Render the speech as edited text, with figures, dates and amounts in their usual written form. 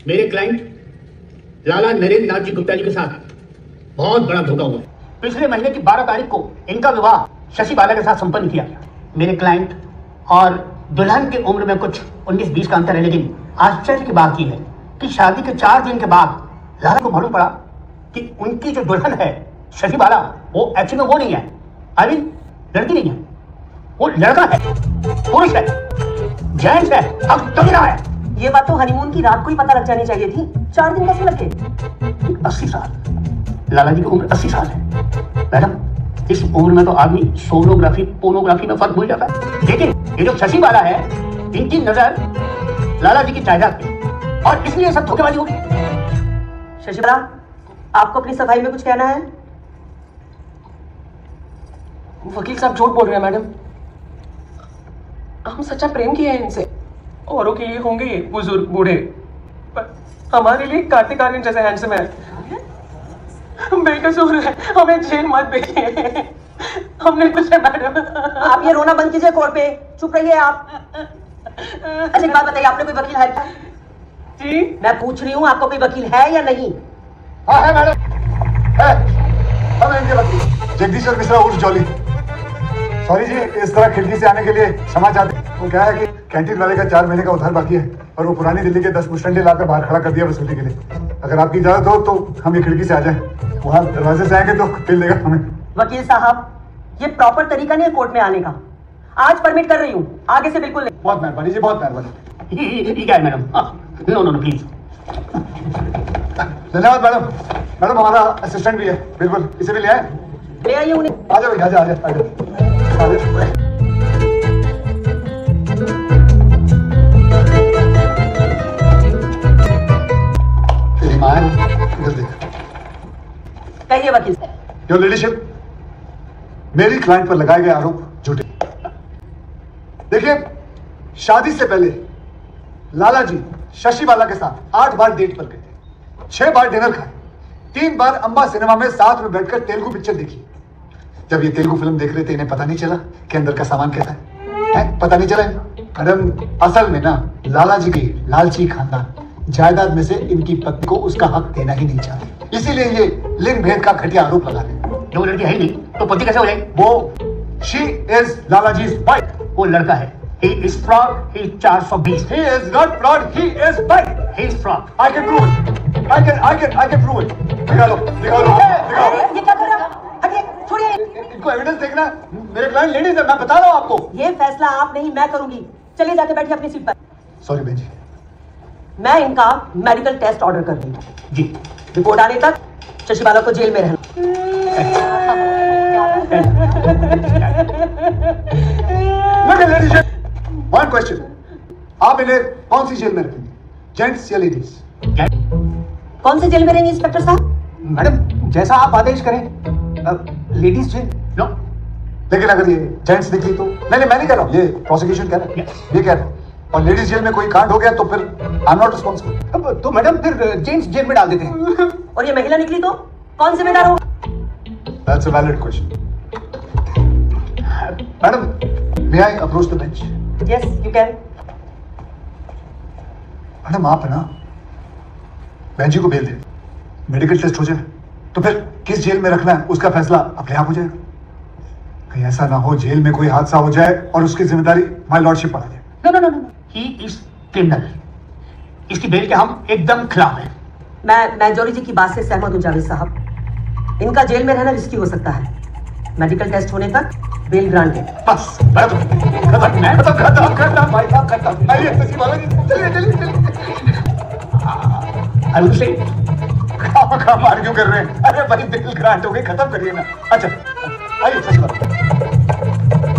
मेरे क्लाइंट लाला नरेंद्र नाथ जी गुप्ता जी के साथ बहुत बड़ा धोखा हुआ है। पिछले महीने की 12 तारीख को इनका विवाह शशि बाला के साथ संपन्न किया गया। मेरे क्लाइंट और दुल्हन की उम्र में कुछ 19-20 का अंतर है, लेकिन आश्चर्य की बात यह है कि शादी के 4 दिन के बाद लाला को मालूम पड़ा कि उनकी जो दुल्हन है शशि बाला, वो एक्चुअली में वो नहीं है, आई मीन लड़की नहीं है, वो लड़का है, पुरुष है, जेंट्स है, अब तगड़ा है। ये बात तो हनीमून की रात को ही पता लग जानी चाहिए थी। 4 दिन कैसे लगे? 80 साल, लाला जी की उम्र 80 साल है। मैडम, इस उम्र में तो आदमी सोनोग्राफी पोनोग्राफी में फर्क भूल जाता है, लेकिन ये जो शशि बाला है, इनकी नजर लाला जी की जायदाद पे, और इसलिए सब धोखेबाजी होगी। शशि बाला, आपको अपनी सफाई में कुछ कहना है? वकील साहब झूठ बोल रहे हैं मैडम। हम सच्चा प्रेम किए हैं इनसे। औरों के लिए होंगे ये बुजुर्ग बूढ़े, पर हमारे लिए कार्तिक आर्यन जैसे हैंडसम है। बेकसूर है, हमें जेल मत भेजिए। हमने कुछ है मैडम। आप ये रोना बंद कीजिए कोर्ट पे, चुप रहिए आप। अच्छा एक बात बताइए, आपने कोई वकील हायर किया? जी मैं पूछ रही हूँ, आपका कोई वकील है या नहीं? हाँ है मैडम, है। हम इनके वकील जगदीश्वर मिश्रा उर्फ जॉली। सॉरी जी, इस तरह खिड़की से आने के लिए क्षमा चाहते हैं। वो क्या है कि कैंटीन वाले का 4 महीने का उधार बाकी है और वो पुरानी दिल्ली के 10 मुस्टंडे लाकर बाहर खड़ा कर दिया वसूली के लिए। अगर आपकी इजाजत हो तो हम ये खिड़की से आ जाएं, वहाँ दरवाजे से आएंगे तो बिल देगा हमें। वकील साहब, ये प्रॉपर तरीका नहीं है कोर्ट में आने का। आज परमिट कर रही हूँ, आगे से बिल्कुल नहीं। बहुत मेहरबानी जी, बहुत मेहरबानी। ठीक है मैडम, नो प्लीज। धन्यवाद मैडम। मैडम हमारा असिस्टेंट भी है, बिल्कुल, इसे भी ले आए। ले आइए उन्हें। आ जाओ, आ जाओ, आ जाओ, आ जाओ। कहिए वकील साहब। योर लेडीशिप, मेरी क्लाइंट पर लगाए गए आरोप झूठे। देखिए, शादी से पहले लाला जी शशि बाला के साथ 8 बार डेट पर गए थे, 6 बार डिनर खाए, 3 बार अंबा सिनेमा में साथ में बैठकर तेलुगु पिक्चर देखी। जब ये तेलुगु फिल्म देख रहे थे, इन्हें पता नहीं चला कि अंदर का सामान कैसा है? पता नहीं चला? मैडम, असल में ना लाला जी की लालची खानदान जायदाद में से इनकी पत्नी को उसका हक देना ही नहीं चाहते, इसीलिए ये लिंग भेद का घटिया आरोप लगा रहे हैं। जो लड़की है ही नहीं तो पति कैसे हो जाएगी? वो she is Lala ji wife. वो लड़का है, he is fraud, he is 420। He is not fraud, he is right. he is fraud। I can prove it. I can prove it. दिखा लो, दिखा लो, दिखा लो। ये क्या कर रहे हो? हटिए, छोड़िए। इनको एविडेंस देखना है। मेरे क्लाइंट लेडीज है, मैं बता रहा हूँ आपको। ये फैसला आप नहीं, मैं करूंगी। चलिए जाके बैठिए अपनी सीट पर। सॉरी बहन जी। मैं इनका मेडिकल टेस्ट ऑर्डर कर रही हूँ जी। रिपोर्ट आने तक शशि बाला को जेल में रहना। वन क्वेश्चन, आप इन्हें कौन सी जेल में रखेंगे, जेंट्स या लेडीज? कौन से जेल में रहेंगे इंस्पेक्टर साहब? मैडम, जैसा आप आदेश करें। Ladies jail. नो। लेकिन अगर ये जेंट्स निकली तो? नहीं, मैं नहीं कह रहा हूँ, ये प्रोसिक्यूशन कह रहा है, ये कह रहा है। और लेडीज जेल में कोई कांड हो गया तो फिर आई एम नॉट रिस्पॉन्सिबल। तो मैडम फिर जेंट्स जेल में डाल देते हैं। और ये महिला निकली तो कौन जिम्मेदार होगा? That's a valid question. Madam, may I approach the bench? Yes you can. Madam, आप है ना बहन जी को बेल दे, मेडिकल टेस्ट हो जाए तो फिर किस जेल में रखना है उसका फैसला अपने आप हो जाएगा। कहीं ऐसा ना हो जेल में कोई हादसा हो जाए और उसकी जिम्मेदारी माय लॉर्डशिप पर आ जाए। No, he is criminal. इसकी बेल के हम एकदम खिलाफ हैं। मैं जॉली जी की बात से सहमत हूँ जावेद साहब। इनका जेल में रहना रिस्की हो सकता है। मेडिकल टेस्ट होने तक बेल ग्रांटेड। बस खत्म भाई साहब, खत्म। आइए शशि बाला जी, चलिए चलिए चलिए। आई विल से काम आर्ग्यू कर रहे हैं। अरे भाई, बिल ग्रांट हो गई, खत्म करिए ना। अच्छा आइए शशि बाला।